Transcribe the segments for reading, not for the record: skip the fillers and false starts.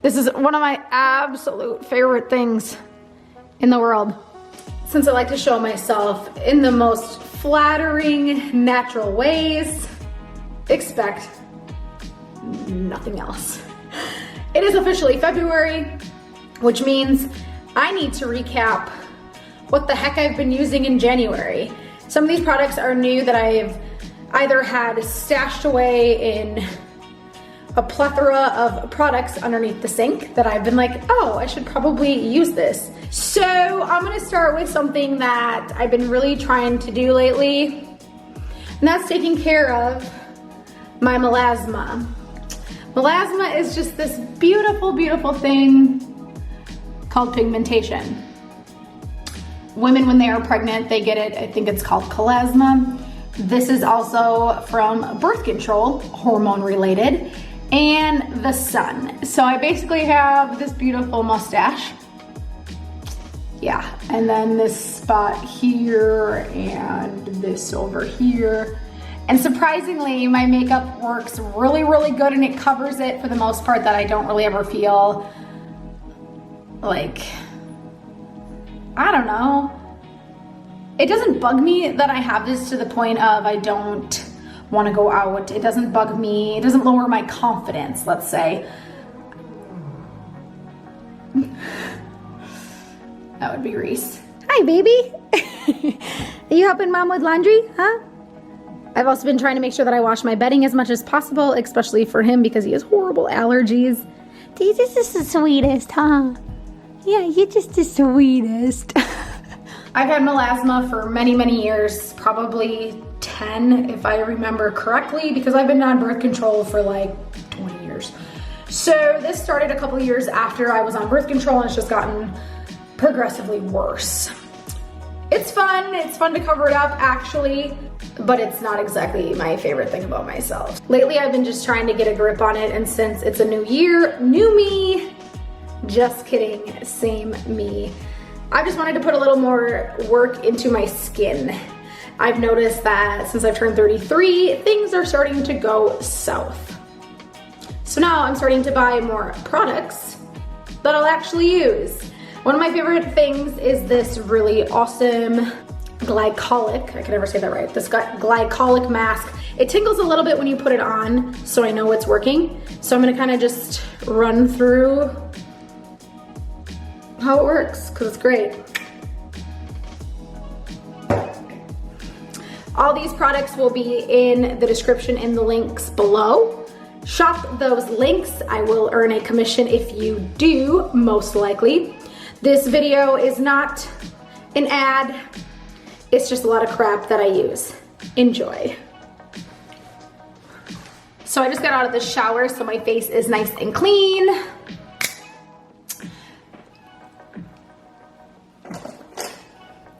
This is one of my absolute favorite things in the world. Since I like to show myself in the most flattering, natural ways, expect nothing else. It is officially February, which means I need to recap what the heck I've been using in January. Some of these products are new that I've either had stashed away in a plethora of products underneath the sink that I've been like, oh, I should probably use this. So I'm gonna start with something that I've been really trying to do lately, and that's taking care of my melasma. Melasma is just this beautiful, beautiful thing called pigmentation. Women, when they are pregnant, they get it, I think it's called chloasma. This is also from birth control, hormone related, and the sun. So I basically have this beautiful mustache. Yeah, and then this spot here and this over here. And surprisingly, my makeup works really, really good and it covers it for the most part, that I don't really ever feel like, I don't know. It doesn't bug me that I have this to the point of I don't want to go out. It doesn't bug me. It doesn't lower my confidence, let's say. That would be Reese. Hi, baby. Are you helping mom with laundry, huh? I've also been trying to make sure that I wash my bedding as much as possible, especially for him because he has horrible allergies. This is the sweetest, huh? Yeah, you're just the sweetest. I've had melasma for many, many years, probably 10 if I remember correctly, because I've been on birth control for like 20 years. So this started a couple of years after I was on birth control, and it's just gotten progressively worse. It's fun to cover it up actually, but it's not exactly my favorite thing about myself. Lately I've been just trying to get a grip on it, and since it's a new year, new me, just kidding, same me. I just wanted to put a little more work into my skin. I've noticed that since I've turned 33, things are starting to go south. So now I'm starting to buy more products that I'll actually use. One of my favorite things is this really awesome glycolic, I can never say that right, this glycolic mask. It tingles a little bit when you put it on, so I know it's working. So I'm gonna kind of just run through how it works, because it's great. All these products will be in the description in the links below. Shop those links. I will earn a commission if you do, most likely. This video is not an ad. It's just a lot of crap that I use. Enjoy. So I just got out of the shower, so my face is nice and clean.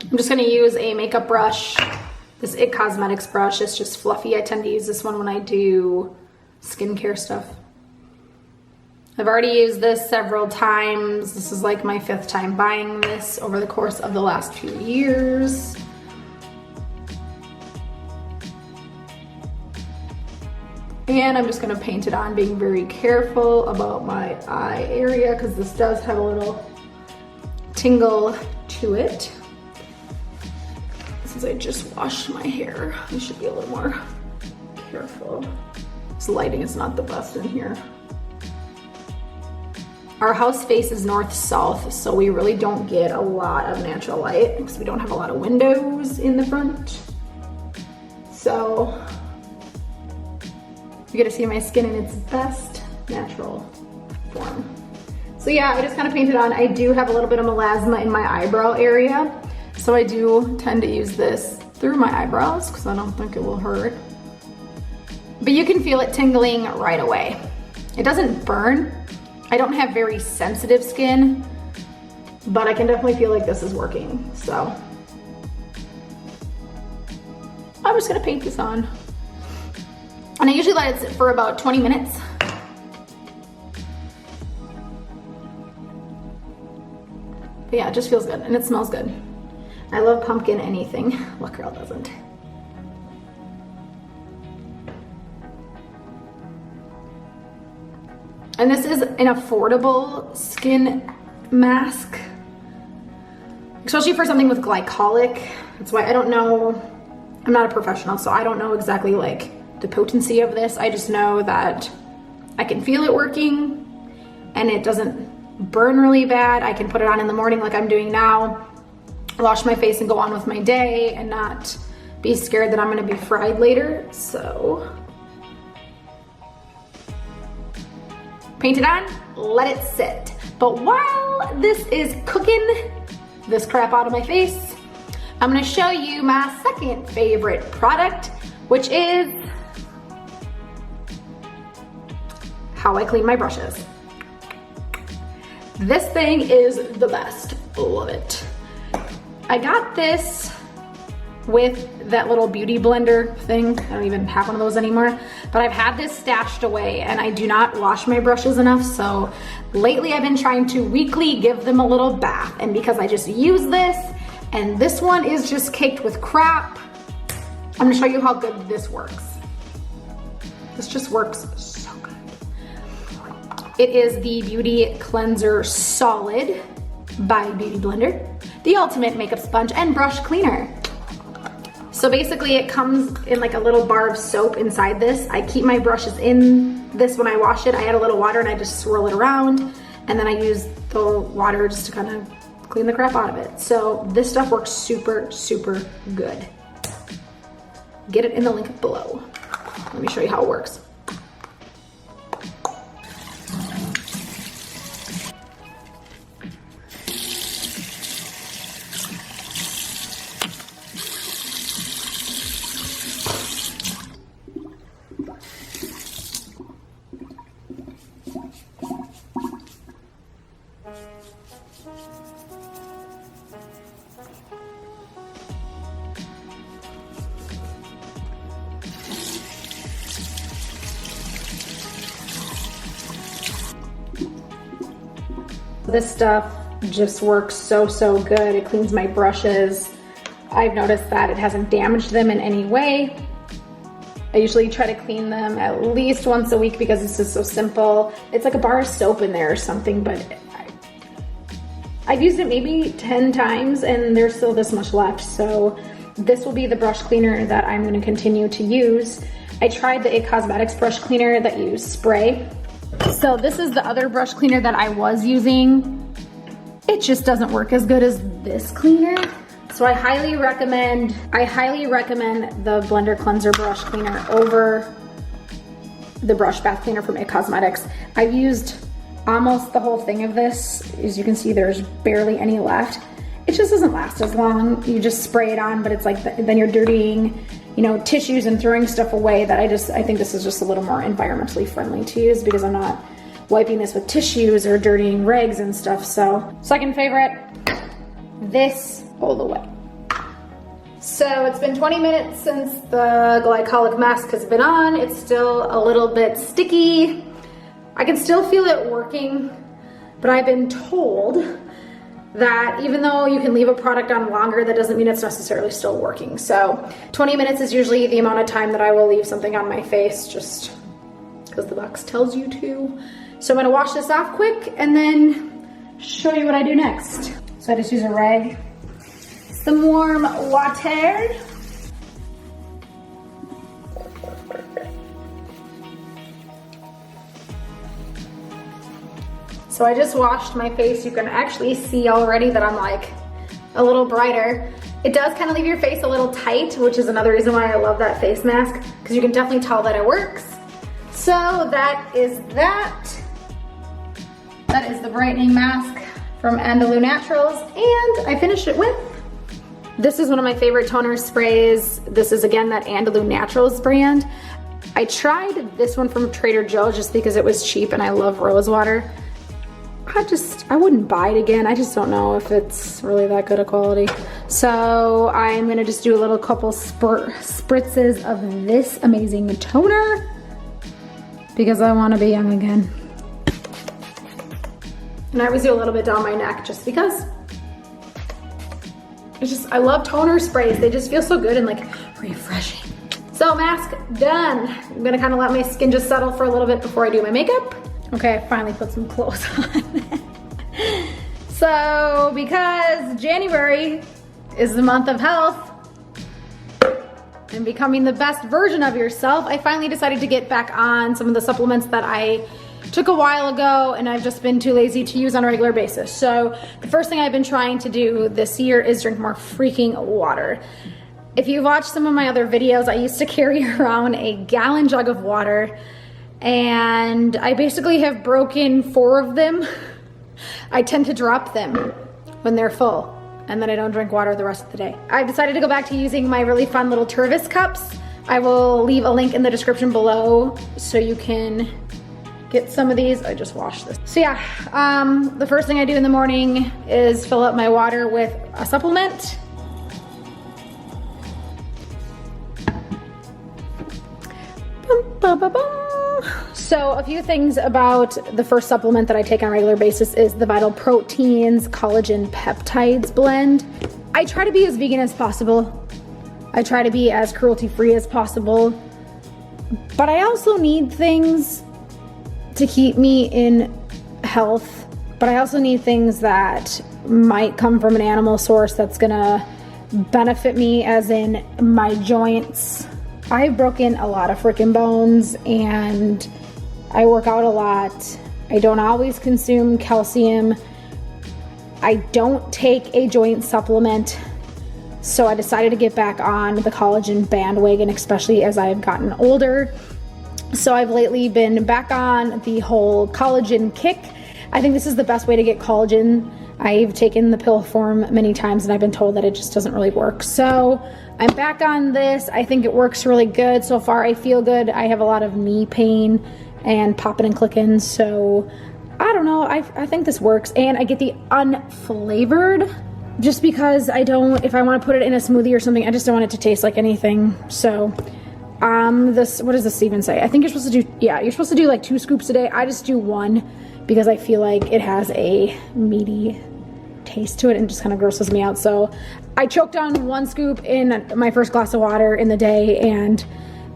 I'm just gonna use a makeup brush. This IT Cosmetics brush is just fluffy. I tend to use this one when I do skincare stuff. I've already used this several times. This is like my 5th time buying this over the course of the last few years. And I'm just gonna paint it on, being very careful about my eye area because this does have a little tingle to it. Since I just washed my hair, I should be a little more careful. This lighting is not the best in here. Our house faces north-south, so we really don't get a lot of natural light because we don't have a lot of windows in the front. So you get to see my skin in its best natural form. So yeah, I just kind of painted on. I do have a little bit of melasma in my eyebrow area, so I do tend to use this through my eyebrows because I don't think it will hurt. But you can feel it tingling right away. It doesn't burn. I don't have very sensitive skin, but I can definitely feel like this is working, so. I'm just gonna paint this on. And I usually let it sit for about 20 minutes. But yeah, it just feels good and it smells good. I love pumpkin anything. What girl doesn't? And this is an affordable skin mask, especially for something with glycolic. That's why I don't know, I'm not a professional, so I don't know exactly like the potency of this. I just know that I can feel it working and it doesn't burn really bad. I can put it on in the morning like I'm doing now, wash my face and go on with my day and not be scared that I'm gonna be fried later. So, paint it on, let it sit. But while this is cooking this crap out of my face, I'm gonna show you my second favorite product, which is how I clean my brushes. This thing is the best, love it. I got this with that little beauty blender thing. I don't even have one of those anymore, but I've had this stashed away and I do not wash my brushes enough. So lately I've been trying to weekly give them a little bath. And because I just use this and this one is just caked with crap, I'm gonna show you how good this works. This just works so good. It is the Beauty Cleanser Solid by Beauty Blender, the ultimate makeup sponge and brush cleaner. So basically it comes in like a little bar of soap inside this. I keep my brushes in this when I wash it. I add a little water and I just swirl it around, and then I use the water just to kind of clean the crap out of it. So this stuff works super, super good. Get it in the link below. Let me show you how it works. This stuff just works so, so good. It cleans my brushes. I've noticed that it hasn't damaged them in any way. I usually try to clean them at least once a week because this is so simple. It's like a bar of soap in there or something, but I've used it maybe 10 times and there's still this much left. So this will be the brush cleaner that I'm gonna continue to use. I tried the IT Cosmetics brush cleaner that you spray. So this is the other brush cleaner that I was using. It just doesn't work as good as this cleaner. So I highly recommend the Blender Cleanser brush cleaner over the brush bath cleaner from IT Cosmetics. I've used almost the whole thing of this. As you can see, there's barely any left. It just doesn't last as long. You just spray it on, but it's like then you're dirtying, you know, tissues and throwing stuff away. That I think this is just a little more environmentally friendly to use because I'm not wiping this with tissues or dirtying rags and stuff. So second favorite, this all the way. So it's been 20 minutes since the glycolic mask has been on. It's still a little bit sticky. I can still feel it working, but I've been told that even though you can leave a product on longer, that doesn't mean it's necessarily still working. So 20 minutes is usually the amount of time that I will leave something on my face just because the box tells you to. So I'm gonna wash this off quick and then show you what I do next. So I just use a rag, some warm water. So I just washed my face. You can actually see already that I'm like a little brighter. It does kind of leave your face a little tight, which is another reason why I love that face mask, because you can definitely tell that it works. So that is that. That is the brightening mask from Andalou Naturals, and I finished it with, this is one of my favorite toner sprays. This is again that Andalou Naturals brand. I tried this one from Trader Joe's just because it was cheap and I love rose water. I wouldn't buy it again. I just don't know if it's really that good a quality. So I'm gonna just do a little couple spritzes of this amazing toner because I wanna be young again. And I always do a little bit down my neck just because I love toner sprays. They just feel so good and like refreshing. So mask done. I'm gonna kind of let my skin just settle for a little bit before I do my makeup. Okay, I finally put some clothes on. So, because January is the month of health and becoming the best version of yourself, I finally decided to get back on some of the supplements that I took a while ago and I've just been too lazy to use on a regular basis. So the first thing I've been trying to do this year is drink more freaking water. If you've watched some of my other videos, I used to carry around a gallon jug of water, and I basically have broken 4 of them. I tend to drop them when they're full, and then I don't drink water the rest of the day. I've decided to go back to using my really fun little Tervis cups. I will leave a link in the description below so you can get some of these. I just washed this. So yeah, the first thing I do in the morning is fill up my water with a supplement. So a few things about the first supplement that I take on a regular basis is the Vital Proteins Collagen Peptides blend. I try to be as vegan as possible. I try to be as cruelty-free as possible. But I also need things to keep me in health. But I also need things that might come from an animal source that's gonna benefit me, as in my joints. I've broken a lot of freaking bones and I work out a lot. I don't always consume calcium. I don't take a joint supplement. So I decided to get back on the collagen bandwagon, especially as I've gotten older. So I've lately been back on the whole collagen kick. I think this is the best way to get collagen. I've taken the pill form many times and I've been told that it just doesn't really work. So I'm back on this. I think it works really good. So far I feel good. I have a lot of knee pain and popping and clicking. So I don't know, I think this works. And I get the unflavored just because I don't, if I want to put it in a smoothie or something, I just don't want it to taste like anything. So this, what does this even say? I think you're supposed to do, yeah, you're supposed to do like 2 scoops a day. I just do 1 because I feel like it has a meaty taste to it and just kind of grosses me out. So I choked on 1 scoop in my first glass of water in the day and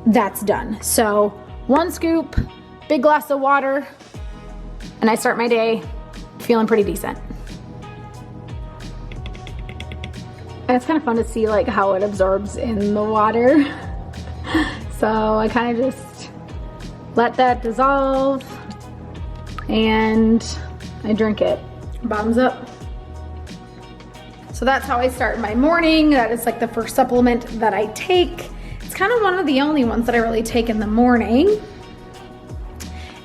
that's done. So 1 scoop, big glass of water, and I start my day feeling pretty decent. And it's kind of fun to see like how it absorbs in the water. So I kind of just let that dissolve and I drink it. Bottoms up. So that's how I start my morning. That is like the first supplement that I take. It's kind of one of the only ones that I really take in the morning.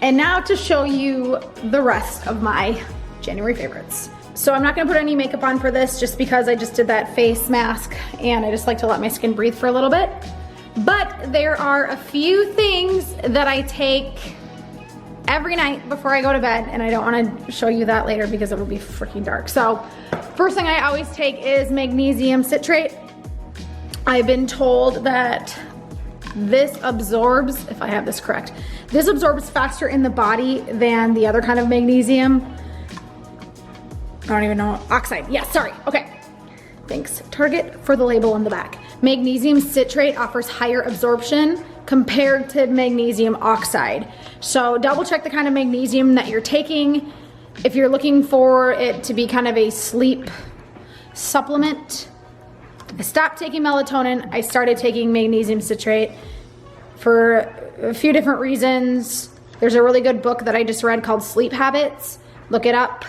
And now to show you the rest of my January favorites. So I'm not gonna put any makeup on for this just because I just did that face mask and I just like to let my skin breathe for a little bit. But there are a few things that I take every night before I go to bed, and I don't want to show you that later because it will be freaking dark. So first thing I always take is magnesium citrate. I've been told that this absorbs, if I have this correct, this absorbs faster in the body than the other kind of magnesium. I don't even know, oxide, yeah, sorry, okay. Thanks, Target, for the label on the back. Magnesium citrate offers higher absorption compared to magnesium oxide. So double check the kind of magnesium that you're taking. If you're looking for it to be kind of a sleep supplement, I stopped taking melatonin. I started taking magnesium citrate for a few different reasons. There's a really good book that I just read called Sleep Habits. Look it up.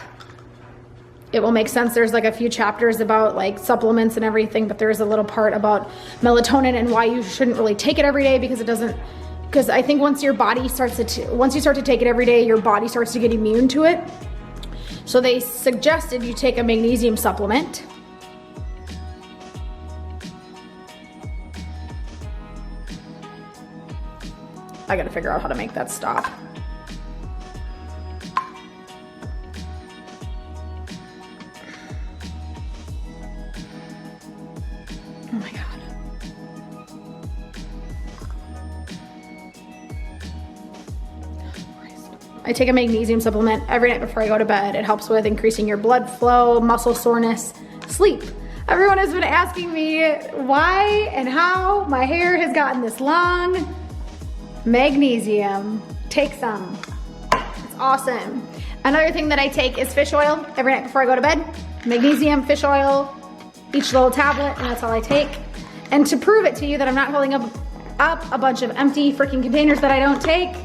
It will make sense. There's like a few chapters about like supplements and everything, but there's a little part about melatonin and why you shouldn't really take it every day because it doesn't, because I think once your body starts to, once you start to take it every day, your body starts to get immune to it. So they suggested you take a magnesium supplement. I gotta figure out how to make that stop. Oh my God. I take a magnesium supplement every night before I go to bed. It helps with increasing your blood flow, muscle soreness, sleep. Everyone has been asking me why and how my hair has gotten this long. Magnesium, take some. It's awesome. Another thing that I take is fish oil every night before I go to bed. Magnesium, fish oil, each little tablet, and that's all I take. And to prove it to you that I'm not holding up a bunch of empty freaking containers that I don't take,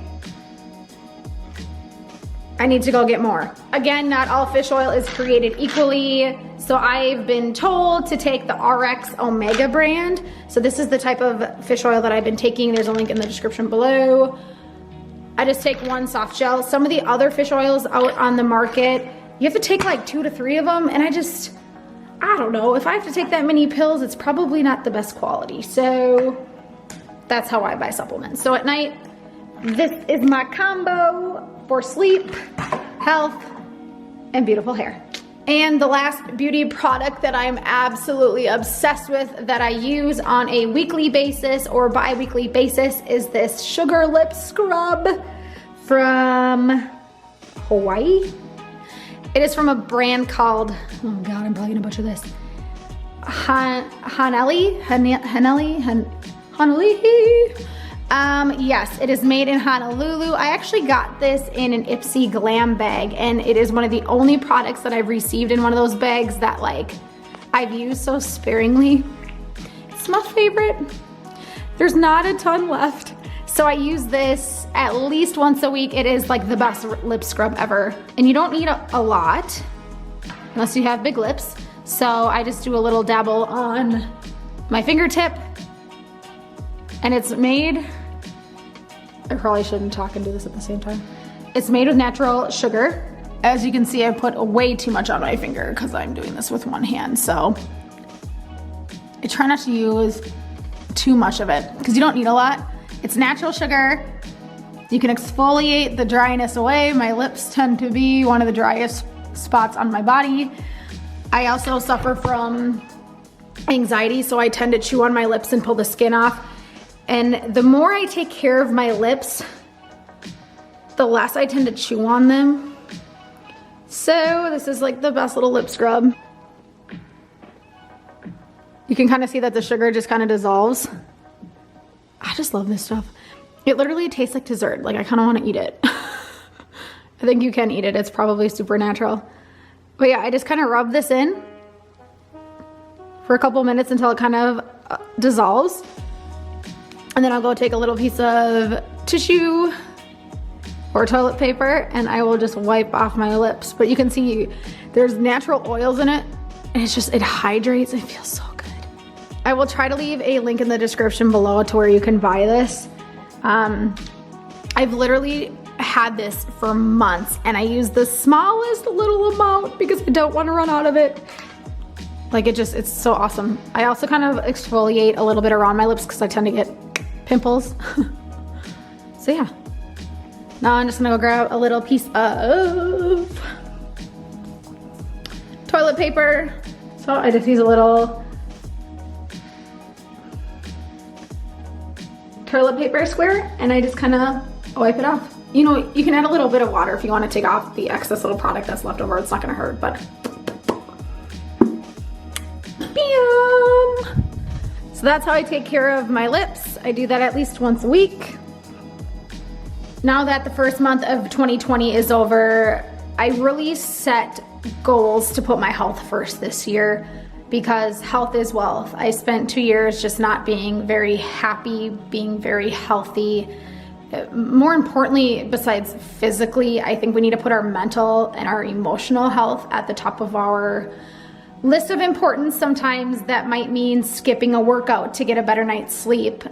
I need to go get more. Again, not all fish oil is created equally. So I've been told to take the RX Omega brand. So this is the type of fish oil that I've been taking. There's a link in the description below. I just take one soft gel. Some of the other fish oils out on the market, you have to take like 2 to 3 of them. And I don't know, if I have to take that many pills, it's probably not the best quality. So that's how I buy supplements. So at night, this is my combo for sleep, health, and beautiful hair. And the last beauty product that I'm absolutely obsessed with that I use on a weekly basis or bi-weekly basis is this Sugar Lip Scrub from Hawaii. It is from a brand called, oh God, I'm probably gonna butcher this, Haneli. Yes, it is made in Honolulu. I actually got this in an Ipsy Glam bag, and it is one of the only products that I've received in one of those bags that like I've used so sparingly. It's my favorite. There's not a ton left. So I use this at least once a week. It is like the best lip scrub ever. And you don't need a lot unless you have big lips. So I just do a little dabble on my fingertip. And it's made, I probably shouldn't talk and do this at the same time. It's made with natural sugar. As you can see, I put way too much on my finger because I'm doing this with one hand. So I try not to use too much of it because you don't need a lot. It's natural sugar. You can exfoliate the dryness away. My lips tend to be one of the driest spots on my body. I also suffer from anxiety, so I tend to chew on my lips and pull the skin off. And the more I take care of my lips, the less I tend to chew on them. So this is like the best little lip scrub. You can kind of see that the sugar just kind of dissolves. I just love this stuff. It literally tastes like dessert. Like I kind of want to eat it. I think you can eat it. It's probably super natural. But yeah, I just kind of rub this in for a couple minutes until it kind of dissolves. And then I'll go take a little piece of tissue or toilet paper and I will just wipe off my lips. But you can see there's natural oils in it and it hydrates. It feels so good. I will try to leave a link in the description below to where you can buy this. I've literally had this for months and I use the smallest little amount because I don't want to run out of it. Like it's so awesome. I also kind of exfoliate a little bit around my lips because I tend to get pimples. So yeah. Now I'm just gonna go grab a little piece of toilet paper. So I just use a little toilet paper square and I just kind of wipe it off. You know, you can add a little bit of water if you want to take off the excess little product that's left over. It's not gonna hurt, but bam! So that's how I take care of my lips. I do that at least once a week. Now that the first month of 2020 is over, I really set goals to put my health first this year because health is wealth. I spent 2 years just not being very happy, being very healthy. More importantly, besides physically, I think we need to put our mental and our emotional health at the top of our list of importance. Sometimes that might mean skipping a workout to get a better night's sleep,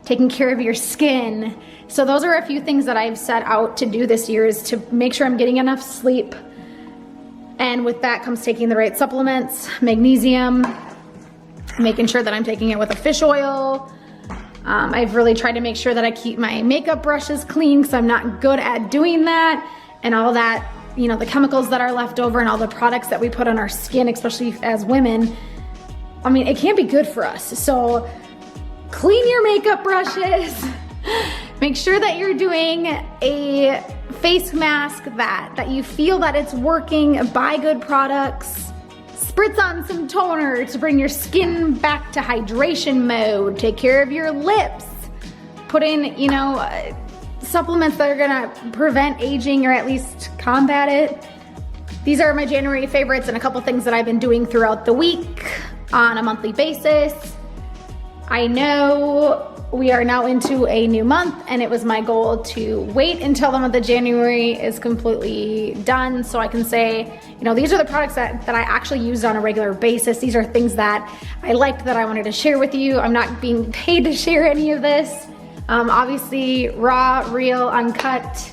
taking care of your skin. So those are a few things that I've set out to do this year, is to make sure I'm getting enough sleep. And with that comes taking the right supplements, magnesium, making sure that I'm taking it with a fish oil. I've really tried to make sure that I keep my makeup brushes clean because I'm not good at doing that, and all that, you know, the chemicals that are left over and all the products that we put on our skin, especially as women, I mean, it can't be good for us. So clean your makeup brushes. Make sure that you're doing a face mask that you feel that it's working. Buy good products. Spritz on some toner to bring your skin back to hydration mode. Take care of your lips. Put in, you know, supplements that are gonna prevent aging or at least combat it. These are my January favorites and a couple things that I've been doing throughout the week on a monthly basis. I know we are now into a new month, and it was my goal to wait until the month of January is completely done so I can say, you know, these are the products that I actually used on a regular basis. These are things that I liked that I wanted to share with you. I'm not being paid to share any of this. Obviously, raw, real, uncut.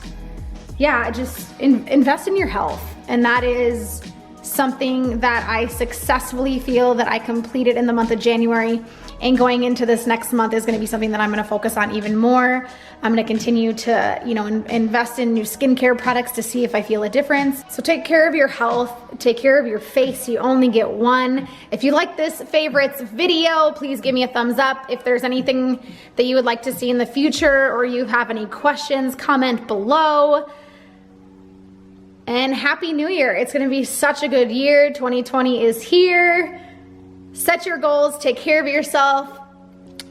Yeah, just invest in your health. And that is something that I successfully feel that I completed in the month of January. And going into this next month is gonna be something that I'm gonna focus on even more. I'm gonna continue to, you know, invest in new skincare products to see if I feel a difference. So take care of your health, take care of your face. You only get one. If you like this favorites video, please give me a thumbs up. If there's anything that you would like to see in the future or you have any questions, comment below. And Happy New Year. It's gonna be such a good year. 2020 is here. Set your goals, take care of yourself,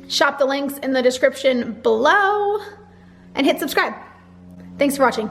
shop the links in the description below, and hit subscribe. Thanks for watching.